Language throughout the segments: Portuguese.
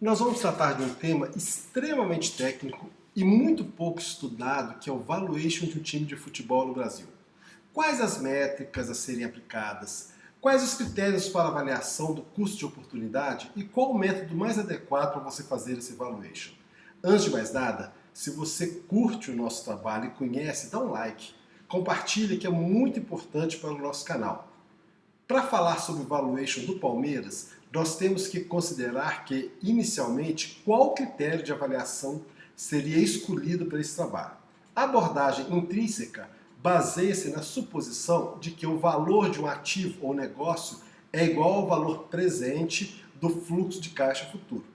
Nós vamos tratar de um tema extremamente técnico e muito pouco estudado, que é o valuation de um time de futebol no Brasil. Quais as métricas a serem aplicadas? Quais os critérios para avaliação do custo de oportunidade e qual o método mais adequado para você fazer esse valuation? Antes de mais nada, se você curte o nosso trabalho e conhece, dá um like, compartilha, que é muito importante para o nosso canal. Para falar sobre o valuation do Palmeiras, nós temos que considerar que, inicialmente, qual critério de avaliação seria escolhido para esse trabalho. A abordagem intrínseca baseia-se na suposição de que o valor de um ativo ou negócio é igual ao valor presente do fluxo de caixa futuro.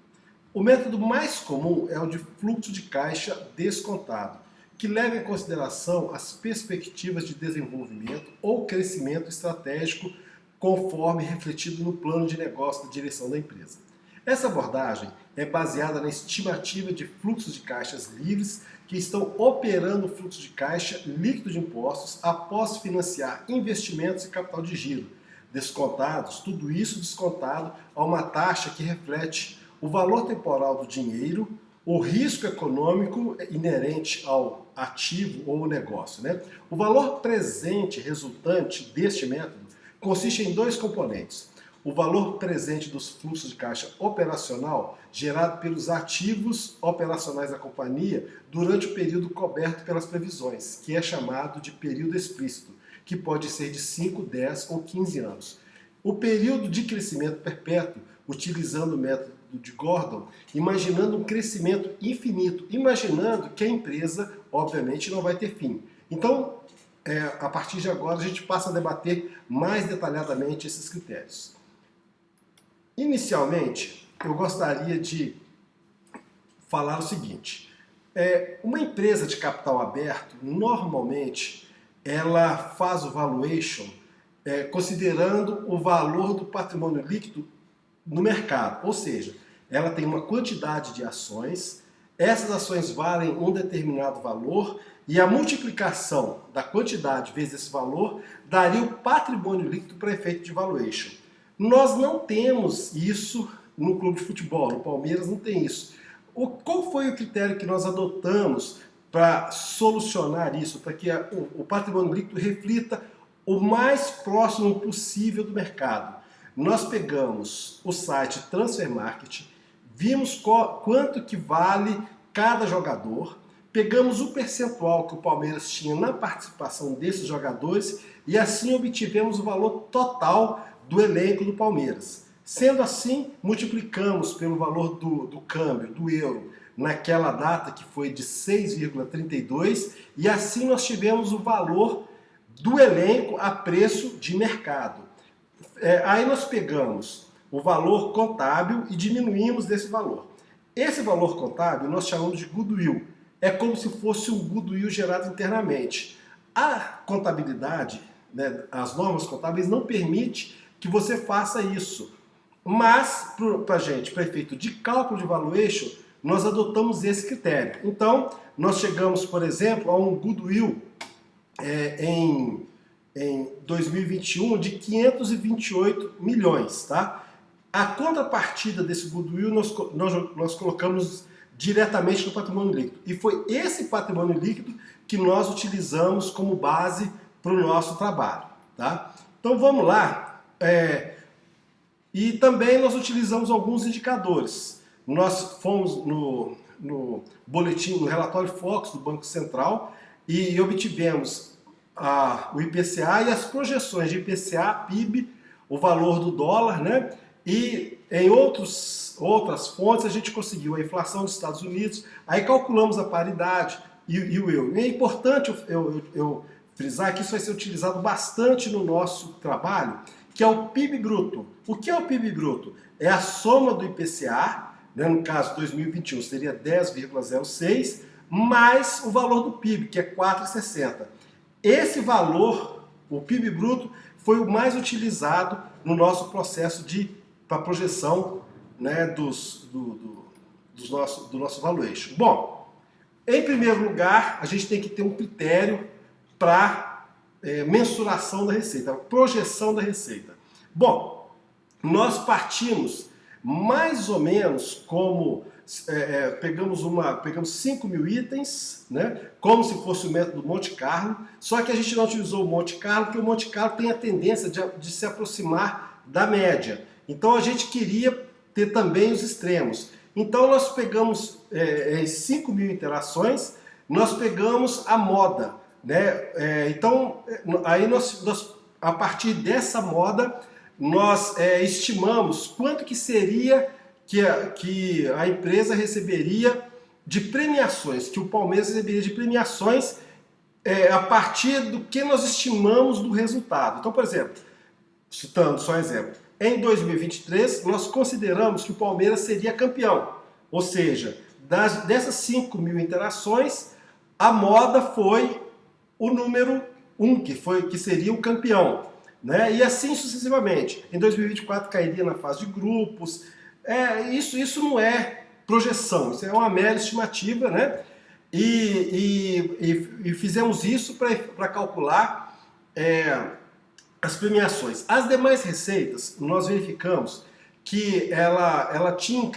O método mais comum é o de fluxo de caixa descontado, que leva em consideração as perspectivas de desenvolvimento ou crescimento estratégico conforme refletido no plano de negócio da direção da empresa. Essa abordagem é baseada na estimativa de fluxos de caixas livres que estão operando o fluxo de caixa líquido de impostos após financiar investimentos e capital de giro, descontados, tudo isso descontado a uma taxa que reflete o valor temporal do dinheiro, o risco econômico inerente ao ativo ou negócio, O valor presente resultante deste método consiste em dois componentes: o valor presente dos fluxos de caixa operacional gerado pelos ativos operacionais da companhia durante o período coberto pelas previsões, que é chamado de período explícito, que pode ser de 5, 10 ou 15 anos. O período de crescimento perpétuo, utilizando o método de Gordon, imaginando um crescimento infinito, imaginando que a empresa, obviamente, não vai ter fim. Então, a partir de agora, a gente passa a debater mais detalhadamente esses critérios. Inicialmente, eu gostaria de falar o seguinte: uma empresa de capital aberto, normalmente, ela faz o valuation considerando o valor do patrimônio líquido no mercado, ou seja, ela tem uma quantidade de ações, essas ações valem um determinado valor e a multiplicação da quantidade vezes esse valor daria o patrimônio líquido para efeito de valuation. Nós não temos isso no clube de futebol, no Palmeiras não tem isso. Qual foi o critério que nós adotamos para solucionar isso, para que o patrimônio líquido reflita o mais próximo possível do mercado? Nós pegamos o site Transfer Market, vimos quanto que vale cada jogador, pegamos o percentual que o Palmeiras tinha na participação desses jogadores e assim obtivemos o valor total do elenco do Palmeiras. Sendo assim, multiplicamos pelo valor do câmbio, do euro, naquela data que foi de 6,32 e assim nós tivemos o valor do elenco a preço de mercado. Aí nós pegamos o valor contábil e diminuímos desse valor. Esse valor contábil nós chamamos de goodwill. É como se fosse um goodwill gerado internamente. A contabilidade, as normas contábeis não permitem que você faça isso. Mas, para efeito de cálculo de valuation, nós adotamos esse critério. Então, nós chegamos, por exemplo, a um goodwill em 2021 de 528 milhões, tá? A contrapartida desse goodwill nós colocamos diretamente no patrimônio líquido. E foi esse patrimônio líquido que nós utilizamos como base para o nosso trabalho, tá? Então vamos lá. E também nós utilizamos alguns indicadores. Nós fomos no boletim, no relatório Focus do Banco Central e obtivemos o IPCA e as projeções de IPCA, PIB, o valor do dólar, E em outras fontes a gente conseguiu a inflação dos Estados Unidos, aí calculamos a paridade e o euro. E é importante eu frisar que isso vai ser utilizado bastante no nosso trabalho, que é o PIB bruto. O que é o PIB bruto? É a soma do IPCA, no caso 2021 seria 10,06, mais o valor do PIB, que é 4,60. Esse valor, o PIB bruto, foi o mais utilizado no nosso processo para projeção do nosso valuation. Bom, em primeiro lugar, a gente tem que ter um critério para mensuração da receita, projeção da receita. Bom, nós partimos mais ou menos como pegamos 5.000 itens, né, como se fosse o método Monte Carlo, só que a gente não utilizou o Monte Carlo, porque o Monte Carlo tem a tendência de se aproximar da média. Então a gente queria ter também os extremos. Então nós pegamos 5.000 interações, nós pegamos a moda, né? Então aí a partir dessa moda nós estimamos quanto que seria que a empresa receberia de premiações, que o Palmeiras receberia de premiações a partir do que nós estimamos do resultado. Então, por exemplo, citando só um exemplo, em 2023 nós consideramos que o Palmeiras seria campeão, ou seja, dessas 5.000 interações, a moda foi o número 1, que seria o campeão, né? E assim sucessivamente. Em 2024 cairia na fase de grupos. Isso não é projeção, isso é uma mera estimativa, né? E fizemos isso para calcular as premiações. As demais receitas, nós verificamos que ela tinha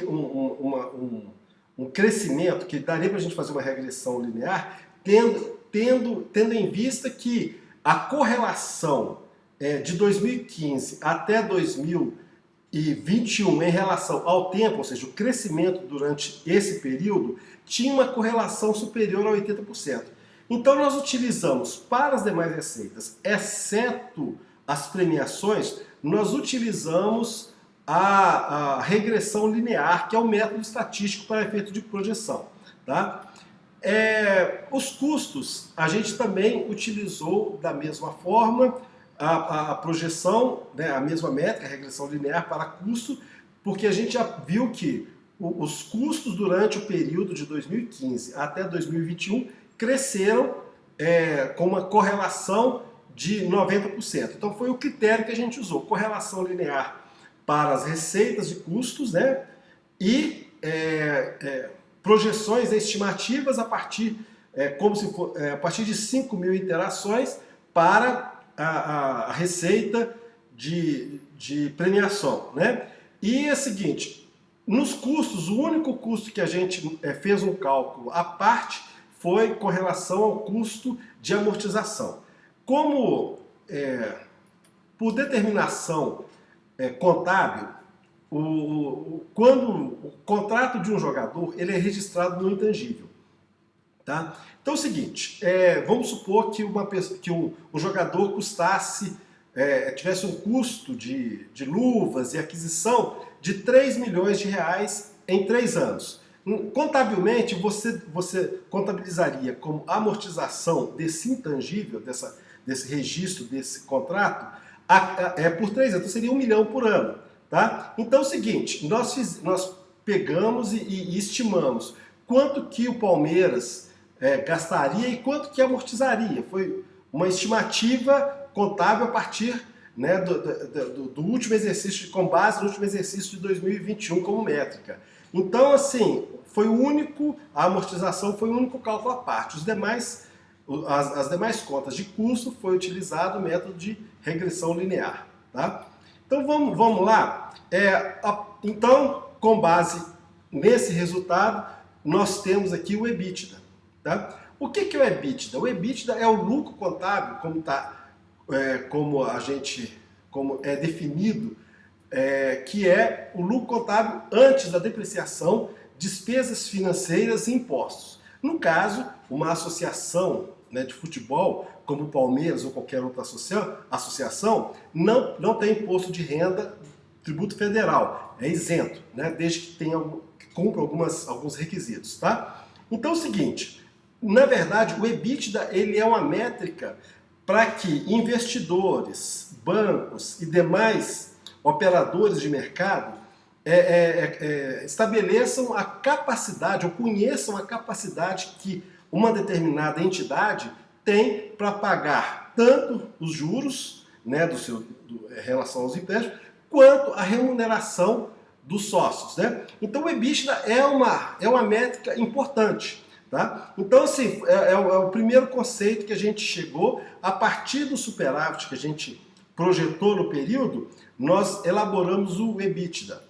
um crescimento que daria para a gente fazer uma regressão linear, tendo em vista que a correlação de 2015 até 2021 em relação ao tempo, ou seja, o crescimento durante esse período, tinha uma correlação superior a 80%. Então nós utilizamos para as demais receitas, exceto as premiações, nós utilizamos a regressão linear, que é o método estatístico para efeito de projeção. Tá? Os custos, a gente também utilizou da mesma forma a projeção, né, a mesma métrica, a regressão linear para custo, porque a gente já viu que os custos durante o período de 2015 até 2021 cresceram com uma correlação de 90%. Então foi o critério que a gente usou, correlação linear para as receitas e custos, né, e projeções estimativas a partir, a partir de 5.000 interações para a receita de premiação, né? E é o seguinte, nos custos, o único custo que a gente fez um cálculo à parte foi com relação ao custo de amortização. Como, por determinação contábil, quando o contrato de um jogador ele é registrado no intangível. Tá? Então é o seguinte, vamos supor que um jogador tivesse um custo de luvas e aquisição de 3 milhões de reais em 3 anos. Contabilmente, você contabilizaria como amortização desse intangível, desse registro, desse contrato, por 3 anos, então seria 1 milhão por ano. Tá? Então é o seguinte, nós pegamos e estimamos quanto que o Palmeiras gastaria e quanto que amortizaria. Foi uma estimativa contábil a partir, né, do último exercício, com base no último exercício de 2021 como métrica. Então, assim, a amortização foi o único cálculo à parte. As demais contas de custo foi utilizado o método de regressão linear. Tá? Então vamos lá. Então, com base nesse resultado, nós temos aqui o EBITDA. Tá? O que é o EBITDA? O EBITDA é o lucro contábil, como é definido, que é o lucro contábil antes da depreciação, despesas financeiras e impostos. No caso, uma associação, né, de futebol, como o Palmeiras ou qualquer outra associação, não tem imposto de renda, tributo federal, é isento, né, desde que cumpra alguns requisitos. Tá? Então é o seguinte, na verdade o EBITDA ele é uma métrica para que investidores, bancos e demais operadores de mercado estabeleçam a capacidade ou conheçam a capacidade que uma determinada entidade tem para pagar tanto os juros, né, em relação aos empréstimos, quanto a remuneração dos sócios. Né? Então o EBITDA é uma métrica importante. Tá? Então, assim, é o primeiro conceito que a gente chegou. A partir do superávit que a gente projetou no período, nós elaboramos o EBITDA.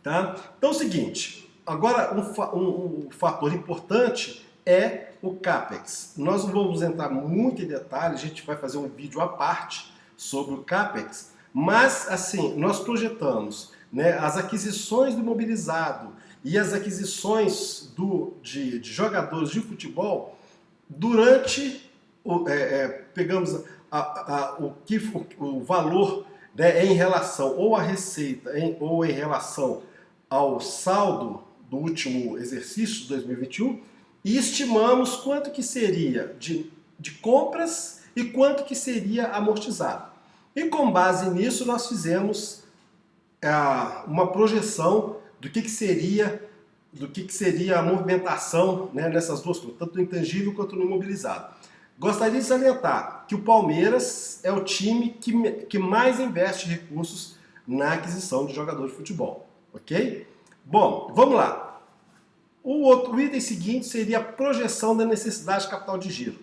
Tá? Então é o seguinte, agora um fator importante é o CAPEX. Nós não vamos entrar muito em detalhe, a gente vai fazer um vídeo à parte sobre o CAPEX, mas assim, nós projetamos, né, as aquisições do imobilizado e as aquisições de jogadores de futebol durante, pegamos o valor, né, em relação ou à receita ou em relação ao saldo do último exercício de 2021 e estimamos quanto que seria de compras e quanto que seria amortizado. E com base nisso nós fizemos uma projeção do que seria a movimentação, né, nessas duas coisas, tanto no intangível quanto no imobilizado. Gostaria de salientar que o Palmeiras é o time que mais investe recursos na aquisição de jogador de futebol, ok? Bom, vamos lá. O item seguinte seria a projeção da necessidade de capital de giro.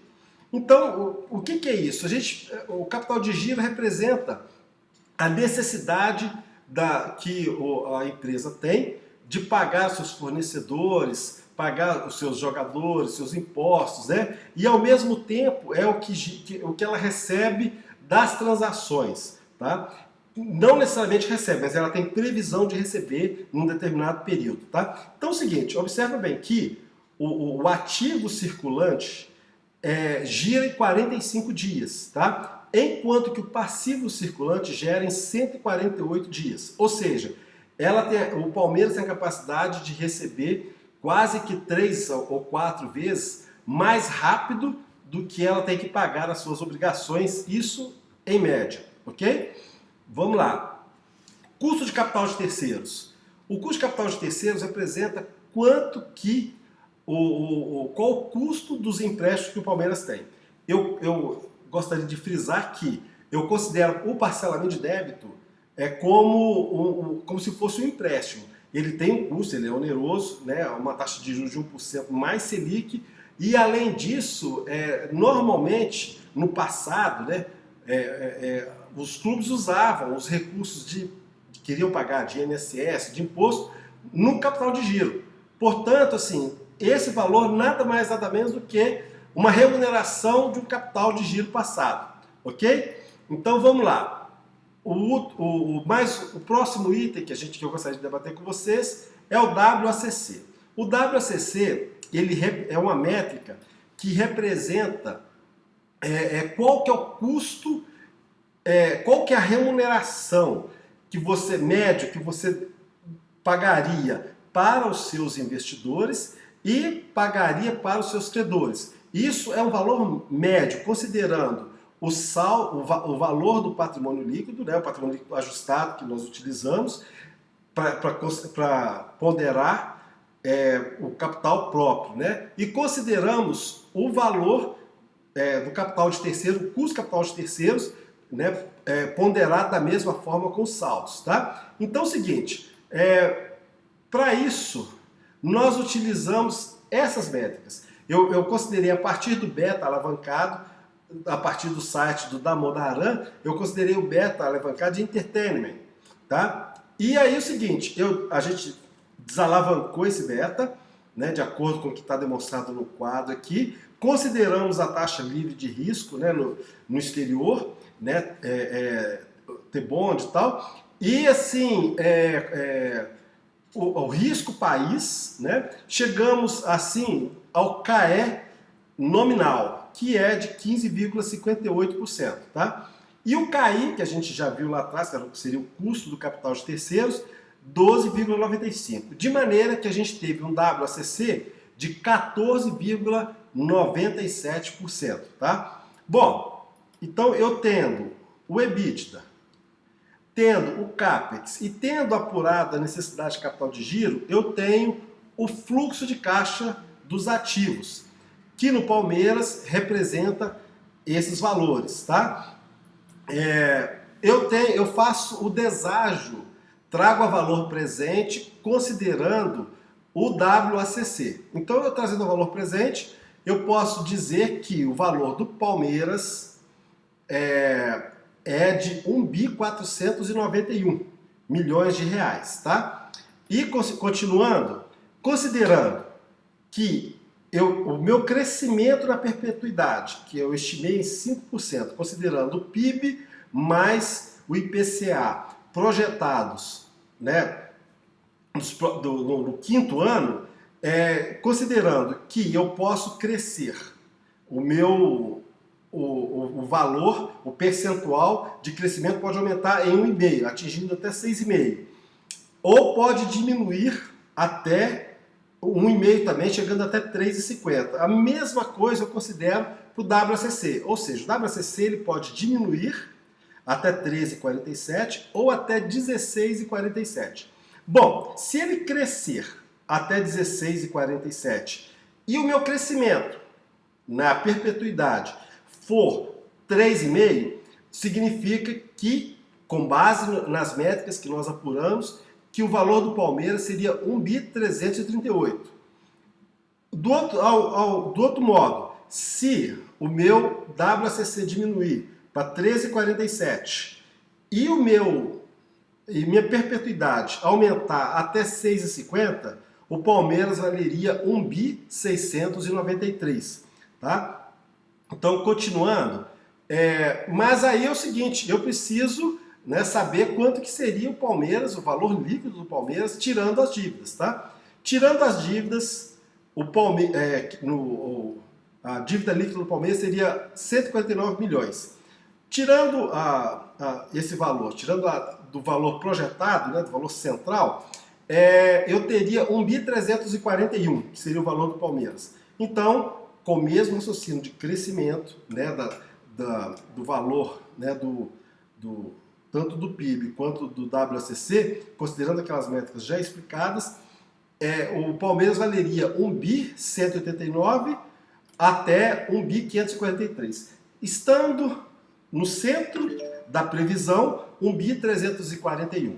Então, o que é isso? O capital de giro representa a necessidade que a empresa tem de pagar seus fornecedores, pagar os seus jogadores, seus impostos, né? E ao mesmo tempo é o que ela recebe das transações, tá? Não necessariamente recebe, mas ela tem previsão de receber num determinado período, tá? Então é o seguinte, observa bem que o ativo circulante gira em 45 dias, tá? Enquanto que o passivo circulante gera em 148 dias. Ou seja, o Palmeiras tem a capacidade de receber quase que 3 ou 4 vezes mais rápido do que ela tem que pagar as suas obrigações, isso em média, ok? Vamos lá. Custo de capital de terceiros. O custo de capital de terceiros representa qual o custo dos empréstimos que o Palmeiras tem. Eu gostaria de frisar que eu considero o parcelamento de débito como se fosse um empréstimo. Ele tem um custo, ele é oneroso, né, uma taxa de juros de 1% mais Selic, e além disso, normalmente, no passado, né, os clubes usavam os recursos que queriam pagar de INSS, de imposto, no capital de giro. Portanto, assim, esse valor nada mais nada menos do que uma remuneração de um capital de giro passado, ok? Então vamos lá. O próximo item que eu gostaria de debater com vocês é o WACC. O WACC ele é uma métrica que representa qual que é o custo, qual que é a remuneração que você pagaria para os seus investidores e pagaria para os seus credores. Isso é um valor médio, considerando o valor do patrimônio líquido, né, o patrimônio líquido ajustado que nós utilizamos para ponderar o capital próprio, né, e consideramos o valor do capital de terceiros, o custo do capital de terceiros, né, ponderado da mesma forma com os saldos. Tá? Então é o seguinte, para isso nós utilizamos essas métricas. Eu considerei a partir do beta alavancado, a partir do site do Damodaran, eu considerei o beta alavancado de entertainment, tá? E aí é o seguinte, a gente desalavancou esse beta, né, de acordo com o que está demonstrado no quadro aqui, consideramos a taxa livre de risco, né, no exterior, né, T-bond e tal, e assim, o risco país, né, chegamos assim ao CAE nominal, que é de 15,58%, tá? E o CAI, que a gente já viu lá atrás, que seria o custo do capital de terceiros, 12,95%. De maneira que a gente teve um WACC de 14,97%, tá? Bom, então eu tendo o EBITDA, tendo o CAPEX e tendo apurado a necessidade de capital de giro, eu tenho o fluxo de caixa dos ativos, que no Palmeiras representa esses valores, tá? Eu faço o deságio, trago a valor presente, considerando o WACC. Então, eu trazendo o valor presente, eu posso dizer que o valor do Palmeiras é de 1.491 bilhões de reais, tá? E continuando, considerando que o meu crescimento na perpetuidade, que eu estimei em 5%, considerando o PIB mais o IPCA projetados, né, no quinto ano, considerando que eu posso crescer o valor, o percentual de crescimento pode aumentar em 1,5, atingindo até 6,5. Ou pode diminuir até 1,5 também, chegando até 3,50. A mesma coisa eu considero para o WACC, ou seja, o WACC ele pode diminuir até 13,47 ou até 16,47. Bom, se ele crescer até 16,47 e o meu crescimento na perpetuidade for 3,5, significa que, com base nas métricas que nós apuramos, que o valor do Palmeiras seria 1.338. Do outro modo, se o meu WACC diminuir para 13,47 e minha perpetuidade aumentar até 6,50, o Palmeiras valeria 1.693, tá? Então, continuando, mas aí é o seguinte, eu preciso, né, saber quanto que seria o Palmeiras, o valor líquido do Palmeiras, tirando as dívidas, tá? Tirando as dívidas, a dívida líquida do Palmeiras seria 149 milhões. Tirando esse valor, tirando do valor projetado, né, do valor central, eu teria 1.341, que seria o valor do Palmeiras. Então, com o mesmo raciocínio de crescimento, né, do valor, né, tanto do PIB quanto do WACC, considerando aquelas métricas já explicadas, o Palmeiras valeria 1.189 até 1.543. Estando no centro da previsão, 1.341,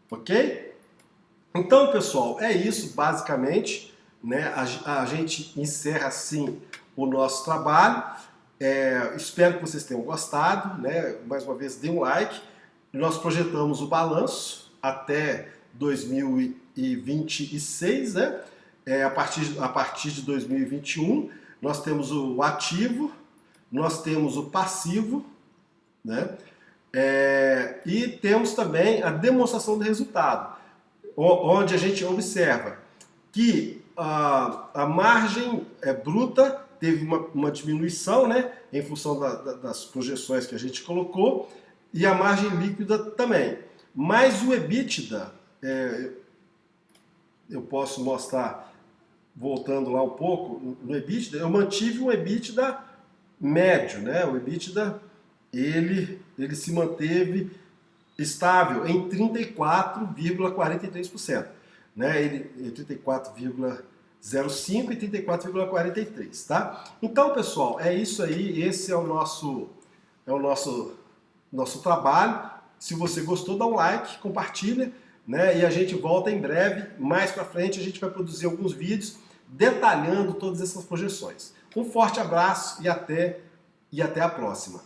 ok? Então, pessoal, é isso basicamente, né? A gente encerra assim o nosso trabalho. Espero que vocês tenham gostado, né? Mais uma vez, dê um like. Nós projetamos o balanço até 2026, né? A partir de 2021, nós temos o ativo, nós temos o passivo, né? E temos também a demonstração do resultado, onde a gente observa que a margem bruta teve uma diminuição, né, em função das projeções que a gente colocou, e a margem líquida também. Mas o EBITDA, eu posso mostrar, voltando lá um pouco, no EBITDA, eu mantive um EBITDA médio, né? O EBITDA ele se manteve estável em 34,43%, né? Ele 34,05 e 34,43, tá? Então, pessoal, é isso aí, esse é o nosso trabalho. Se você gostou, dá um like, compartilha, né? E a gente volta em breve, mais para frente a gente vai produzir alguns vídeos detalhando todas essas projeções. Um forte abraço e até a próxima.